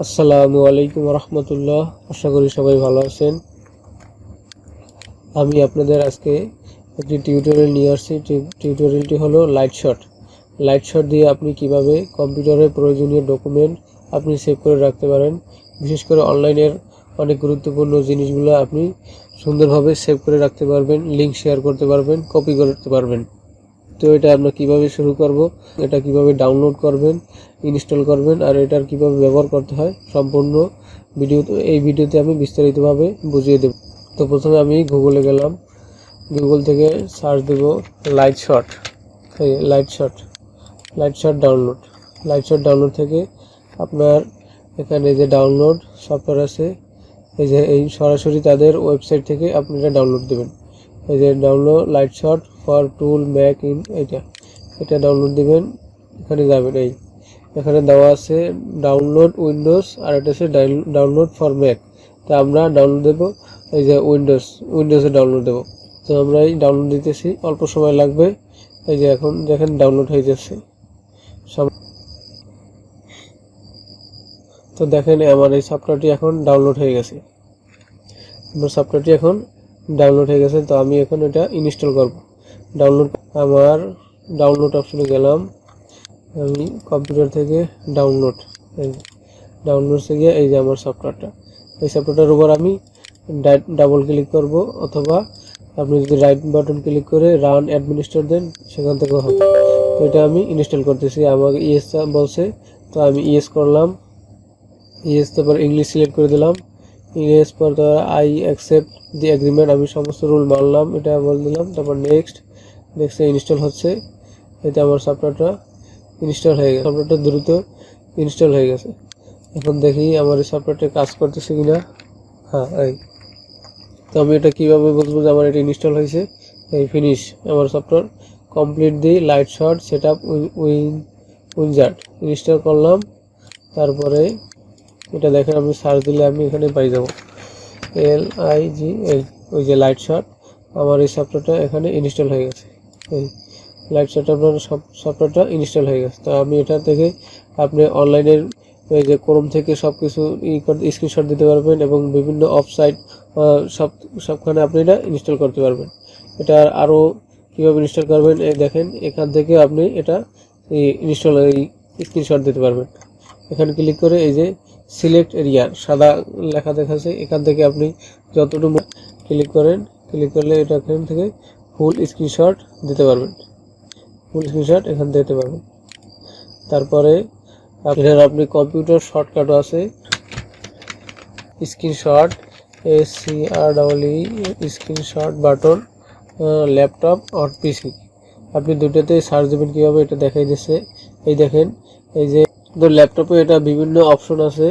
আসসালামু আলাইকুম রহমতুল্লাহ। আশা করি সবাই ভালো আছেন। আমি আপনাদের আজকে একটি টিউটোরিয়াল নিয়ে আসছি। টিউটোরিয়ালটি হলো লাইটশট দিয়ে আপনি কিভাবে কম্পিউটারে প্রয়োজনীয় ডকুমেন্ট আপনি সেভ করে রাখতে পারেন। বিশেষ করে অনলাইনের অনেক গুরুত্বপূর্ণ জিনিসগুলো আপনি সুন্দরভাবে সেভ করে রাখতে পারবেন, লিঙ্ক শেয়ার করতে পারবেন, কপি করতে পারবেন। তো এটা আমরা কিভাবে শুরু করব, এটা কিভাবে ডাউনলোড করবেন, ইনস্টল করবেন আর এটার কিভাবে ব্যবহার করতে হয় সম্পূর্ণ এই ভিডিওতে আমি বিস্তারিতভাবে বুঝিয়ে দেব। তো প্রথমে আমি গুগলে গেলাম, গুগল থেকে সার্চ দেব লাইটশট ডাউনলোড থেকে আপনার এখানে যে ডাউনলোড সফটওয়্যার আছে, এই সরাসরি তাদের ওয়েবসাইট থেকে আপনি এটা ডাউনলোড দেবেন। এই যে download Lightshot for tool Mac in, এটা ডাউনলোড দিবেন। এখানে যাবেন, এখানে দেওয়া আছে ডাউনলোড উইন্ডোজ আর এটা আছে ডাউনলোড ফর ম্যাক। তো আমরা ডাউনলোড দেব এই যে উইন্ডোজে ডাউনলোড দেব। তো আমরা এই ডাউনলোড দিতেছি, অল্প সময় লাগবে। এই যে এখন দেখেন ডাউনলোড হয়ে যাচ্ছে। তো দেখেন আমার এই সফটওয়্যারটি এখন ডাউনলোড হয়ে গেছে। তো আমি এখন এটা ইনস্টল করব। আমার ডাউনলোড অপশনে গেলাম, আমি কম্পিউটার থেকে ডাউনলোড থেকে এই যে আমার সফটওয়্যারটা, এই সফটওয়্যারটার উপর আমি ডাবল ক্লিক করব, অথবা আপনি যদি রাইট বাটন ক্লিক করে রান অ্যাডমিনিস্ট্রেটর দেন সেখান থেকেও হবে। তো এটা আমি ইনস্টল করতেছি, আমাকে ইয়েস বলছে, তো আমি ইয়েস করলাম। তারপর ইংলিশ সিলেক্ট করে দিলাম, ইংলিশ পর আই অ্যাকসেপ্ট দি এগ্রিমেন্ট, আমি সমস্ত রুল মানলাম, এটা বলে দিলাম। তারপর নেক্সট ইনস্টল হচ্ছে। এটা আমার সফটওয়্যারটা ইনস্টল হয়ে গেছে, সফটওয়্যারটা দ্রুত ইনস্টল হয়ে গেছে। এখন দেখি আমার এই সফটওয়্যারটা কাজ করতেছে কিনা। হ্যাঁ, তো আমি এটা কিভাবে বুঝবো যে আমার এটা ইনস্টল হয়েছে? এই ফিনিশ, আমার software complete the Lightshot setup wizard install করলাম। তারপরে এটা দেখেন, আমি সার্চ দিলে আমি এখানে পাই যাব LIGH, ওই যে লাইটশট। আমার এই সফটওয়্যারটা এখানে ইনস্টল হয়ে গেছে। এই লাইটশট আপনার সফটওয়্যারটা ইনস্টল হয়ে গেছে। তো আমি এটা থেকে আপনি অনলাইনের এই যে ক্রোম থেকে সব কিছু স্ক্রিনশট দিতে পারবেন এবং বিভিন্ন অফসাইট সবখানে আপনি এটা ইনস্টল করতে পারবেন। এটা আরও কীভাবে ইনস্টল করবেন এই দেখেন, এখান থেকে আপনি এটা স্ক্রিনশট দিতে পারবেন। এখানে ক্লিক করে এই যে সিলেক্ট এরিয়া সাদা লেখা দেখাচ্ছে, এখান থেকে আপনি যতটুকু ক্লিক করলে এটা এখান থেকে ফুল স্ক্রিনশট দিতে পারবেন। এখান দিতে পারবেন। তারপরে এখানে আপনি কম্পিউটার শর্টকাটও আছে, স্ক্রিনশট স্ক্রিনশট বাটন, ল্যাপটপ আর পিসি, আপনি দুটোতে সার্চ দেবেন। কীভাবে এটা দেখাই দিচ্ছে, এই দেখেন, এই যে ল্যাপটপে এটা বিভিন্ন অপশন আছে।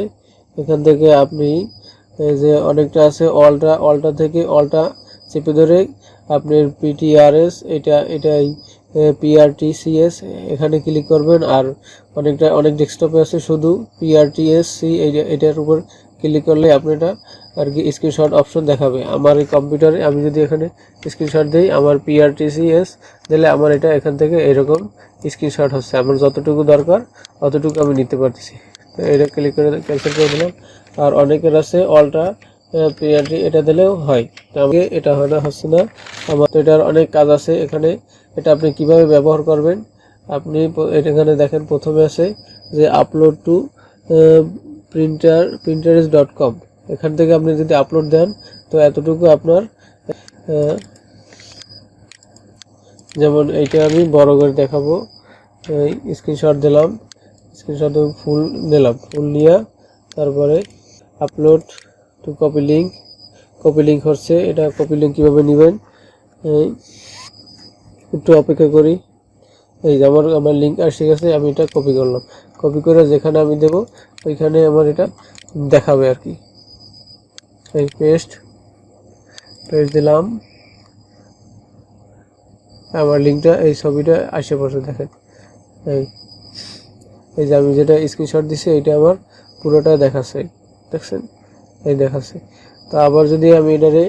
এখান থেকে আপনি এই যে অনেকটা আছে, অলটা থেকে অলটা চেপে ধরে আপনার PTRS এটাই PRTCS এখানে ক্লিক করবেন। আর অনেক ডেস্কটপে আছে শুধু PRTSC, এটার উপর ক্লিক করলে আপনি এটা আর কি স্ক্রিনশট অপশন দেখাবে। আমার এই কম্পিউটারে আমি যদি এখানে স্ক্রিনশট দিই, আমার PRTCS দিলে আমার এটা এখান থেকে এরকম স্ক্রিনশট হচ্ছে। আমার যতটুকু দরকার অতটুকু আমি নিতে পারতেছি। তো এটা ক্লিক করে ক্যান্সেল করে দিলাম। আর অনেকের আছে অলটা PRT, এটা দিলেও হয়। তো আমাকে এটা হচ্ছে না আমার। তো এটার অনেক কাজ আছে এখানে। এটা আপনি কিভাবে ব্যবহার করবেন, আপনি এখানে দেখেন প্রথমে আছে যে আপলোড টু print.sc, এখান থেকে আপনি যদি আপলোড দেন তো এতটুকু আপনার, যেমন এইটা আমি বড় করে দেখাবো, স্ক্রিনশট দিলাম, ফুল নিয়ে তারপরে আপলোড টু কপি লিঙ্ক হচ্ছে। এটা কপি লিঙ্ক কীভাবে নেবেন, একটু অপেক্ষা করি। এই যে আমার লিঙ্ক আসে গেছে, আমি এটা কপি করলাম। কপি করে যেখানে আমি দেব ওইখানে আমার এটা দেখাবে আর কি। এই পেস্ট দিলাম, আমার লিঙ্কটা এই ছবিটা আসে পড়ছে। দেখেন এই যে আমি যেটা স্ক্রিনশট দিছি এটা আমার পুরোটা দেখাচ্ছে, দেখছেন, এই দেখাচ্ছে। তো আবার যদি আমি এটারে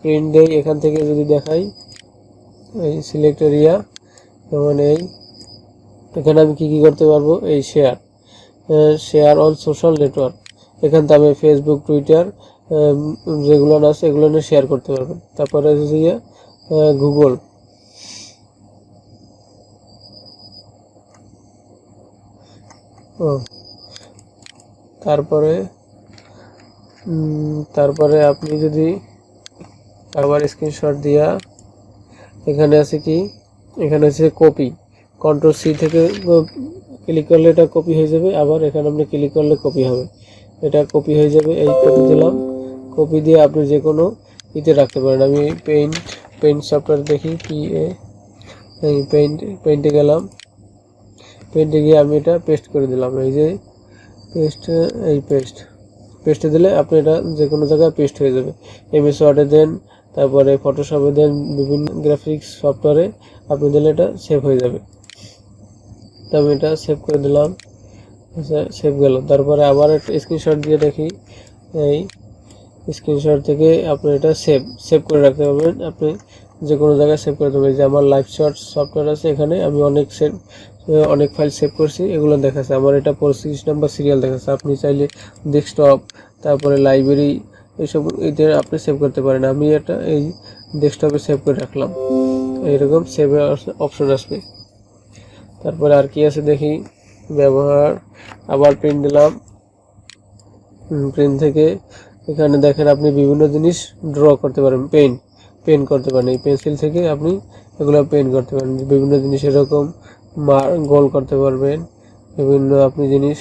প্রিন্ট দেই, এখান থেকে যদি দেখাই, এই সিলেক্ট এরিয়া, যেমন এখানে আমি কি করতে পারবো, এই শেয়ার অন সোশ্যাল নেটওয়ার্ক, এখান থেকে আমি ফেসবুক, টুইটার যেগুলো আছে এগুলো নিয়ে শেয়ার করতে পারবেন। তারপরে হচ্ছে গুগল, তারপরে আপনি যদি আবার স্ক্রিনশট দিয়া এখানে আছে কি, এখানে আছে কপি, কন্ট্রোল সি থেকে ক্লিক করলে এটা কপি হয়ে যাবে, আবার এখানে আপনি ক্লিক করলে কপি হবে, এটা কপি হয়ে যাবে। এই কপি দিলাম, কপি দিয়ে আপনি যে কোনো ইতে রাখতে পারেন। আমি পেইন্ট সফটওয়্যার দেখি কি, এই পেইন্টে গেলাম, পেইন্টে গিয়ে আমি এটা পেস্ট করে দিলাম। এই যে পেস্টে দিলে আপনি এটা যে কোনো জায়গায় পেস্ট হয়ে যাবে। এমএস ওয়ার্ডে দেন, তারপরে ফটোশপে দেন, বিভিন্ন গ্রাফিক্স সফটওয়্যারে আপনি দিলে এটা সেভ হয়ে যাবে। তো আমি এটা সেভ করে দিলাম, সেভ গেল। তারপরে আবার একটা স্ক্রিনশট দিয়ে দেখি, এই স্ক্রিনশট থেকে আপনি এটা সেভ করে রাখতে পারবেন। আপনি যে কোনো জায়গায় সেভ করে দেবেন। যে আমার লাইটশট সফটওয়্যার আছে, এখানে আমি অনেক ফাইল সেভ করছি, এগুলো দেখাচ্ছে। আমার এটা 25 নাম্বার সিরিয়াল দেখাচ্ছে। আপনি চাইলে ডেস্কটপ, তারপরে লাইব্রেরি, এইসব এতে আপনি সেভ করতে পারেন। আমি এটা এই ডেস্কটপে সেভ করে রাখলাম, এইরকম সেভ অপশন আসবে। তারপরে আর কি আছে দেখি, ব্যবহার, আবার প্রিন্ট দিলাম। প্রিন্ট থেকে এখানে দেখেন আপনি বিভিন্ন জিনিস ড্র করতে পারেন, পেন করতে পারেন। এই পেন্সিল থেকে আপনি এগুলো পেন করতে পারেন, বিভিন্ন জিনিস এরকম গোল করতে পারবেন, বিভিন্ন আপনি জিনিস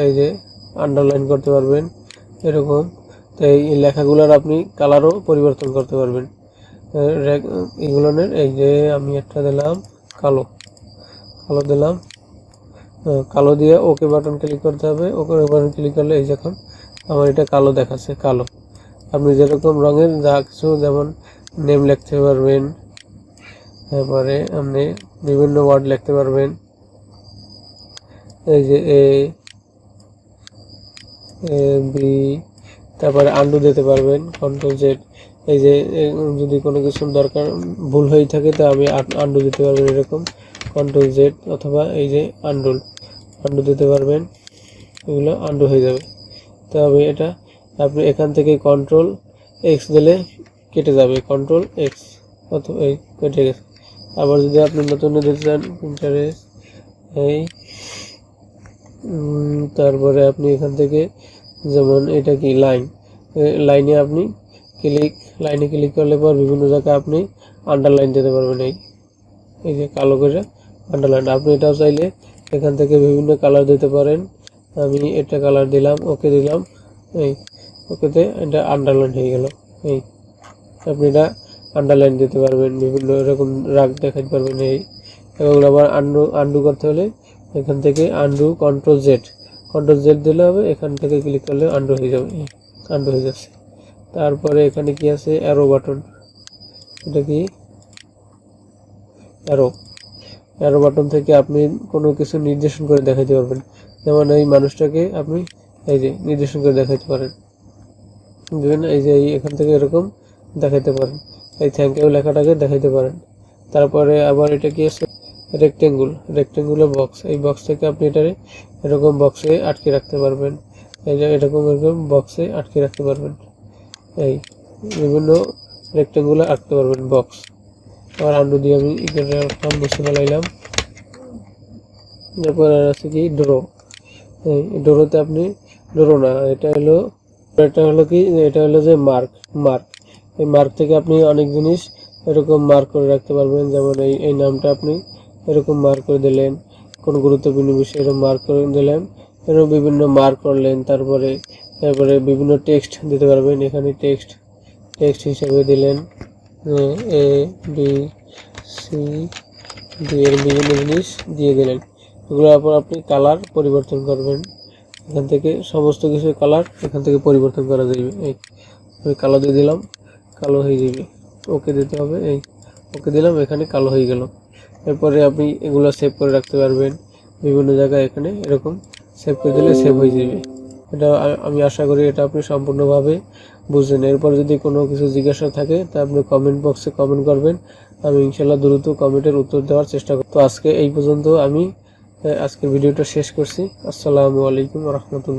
এই যে আন্ডারলাইন করতে পারবেন এরকম। তো এই লেখাগুলোর আপনি কালারও পরিবর্তন করতে পারবেন এগুলোর। এই যে আমি একটা দিলাম কালো দিলাম, কালো দিয়ে ওকে বাটন ক্লিক করতে হবে। ওকে বাটন ক্লিক করলে এই যখন আমার এটা কালো দেখাচ্ছে, কালো। আপনি যেরকম রঙের যা কিছু, যেমন নেম লিখতে পারবেন, তারপরে আপনি বিভিন্ন ওয়ার্ড লিখতে পারবেন। এই যে এ বি, তারপরে আন্ডু দিতে পারবেন, কন্ট্রোল জেড। এই যে যদি কোনো কিছুর দরকার ভুল হয়ে থাকে তো আমি আন্ডু দিতে পারবেন, এরকম কন্ট্রোল জেড, অথবা এই যে আন্ডু দিতে পারবেন, এগুলো আন্ডু হয়ে যাবে। তবে এটা আপনি এখান থেকে কন্ট্রোল এক্স দিলে কেটে যাবে, কন্ট্রোল এক্স, অথবা এই কেটে গেছে। আবার যদি আপনি নতুন দিতে চান ইন্টারেস্ট, এই তারপরে আপনি এখান থেকে যেমন এটা কি লাইনে আপনি ক্লিক করলে পর বিভিন্ন জায়গায় আপনি আন্ডারলাইন দিতে পারবেন। এই যে কালো করে আন্ডারলাইন, আপনি এটাও চাইলে এখান থেকে বিভিন্ন কালার দিতে পারেন। আমি এটা কালার দিলাম, ওকে দিলাম, এই ওকেতে এটা আন্ডারলাইন হয়ে গেল। এই আপনি এটা আন্ডারলাইন দিতে পারবেন, বিভিন্ন এরকম রাগ দেখাতে পারবেন। এই এবং আবার আন্ডু করতে হলে এখান থেকে আন্ডু, কন্ট্রোল জেড দিলে হবে। এখান থেকে ক্লিক করলে আন্ডু হয়ে যাবে, আন্ডু হয়ে যাচ্ছে। তারপরে এখানে কি আছে, অ্যারো বাটন। এটা কি অ্যারো বাটন থেকে আপনি কোনো কিছু নির্দেশন করে দেখাতে পারবেন। যেমন এই মানুষটাকে আপনি এই যে নির্দেশন করে দেখাতে পারেন, এই যে এখান থেকে এরকম দেখাতে পারেন। এই থ্যাংক ইউ লেখাটাকে দেখাতে পারেন। তারপরে আবার এটা কি আছে, রেক্টেঙ্গুলার বক্স। এই বক্স থেকে আপনি এটারে এরকম বক্সে আটকে রাখতে পারবেন। এই যে এরকম বক্সে আটকে রাখতে পারবেন, এই বিভিন্ন রেক্টেঙ্গুলার আঁকতে পারবেন বক্স। আবার আন্ডু দিয়ে আমি এটা মুছে ফেলাইলাম। তারপর আছে কি ড্রো। এই ড্রোতে আপনি ড্রো না, এটা হলো কি, এটা হলো যে মার্ক। এই মার্ক থেকে আপনি অনেক জিনিস এরকম মার্ক করে রাখতে পারবেন। যেমন এই নামটা আপনি এরকম মার্ক করে দিলেন, কোন গুরুত্বপূর্ণ বিষয় এরকম মার্ক করে দিলেন, এরকম বিভিন্ন মার্ক করলেন। তারপরে বিভিন্ন টেক্সট দিতে পারবেন। এখানে টেক্সট হিসেবে দিলেন এ বি সি ডি, এর বিভিন্ন জিনিস দিয়ে দিলেন। এগুলোর পর আপনি কালার পরিবর্তন করবেন। এখান থেকে সমস্ত কিছু কালার এখান থেকে পরিবর্তন করা যাবে। এই আমি কালো দিয়ে দিলাম, কালো হয়ে যাবে। ওকে দিতে হবে, এই ওকে দিলাম, এখানে কালো হয়ে গেল। এরপরে আপনি এগুলো সেভ করে রাখতে পারবেন বিভিন্ন জায়গায়। এখানে এরকম সেভ করে দিলে সেভ হয়ে যাবে। এটা আমি আশা করি এটা আপনি সম্পূর্ণভাবে বুঝলেন। এরপর যদি কোনো কিছু জিজ্ঞাসা থাকে তা আপনি কমেন্ট বক্সে কমেন্ট করবেন। আমি ইনশাল্লাহ দ্রুত কমেন্টের উত্তর দেওয়ার চেষ্টা করব। তো আজকে এই পর্যন্ত আমি আজকের ভিডিওটা শেষ করছি। আসসালামু আলাইকুম ওয়া রাহমাতুল্লাহ।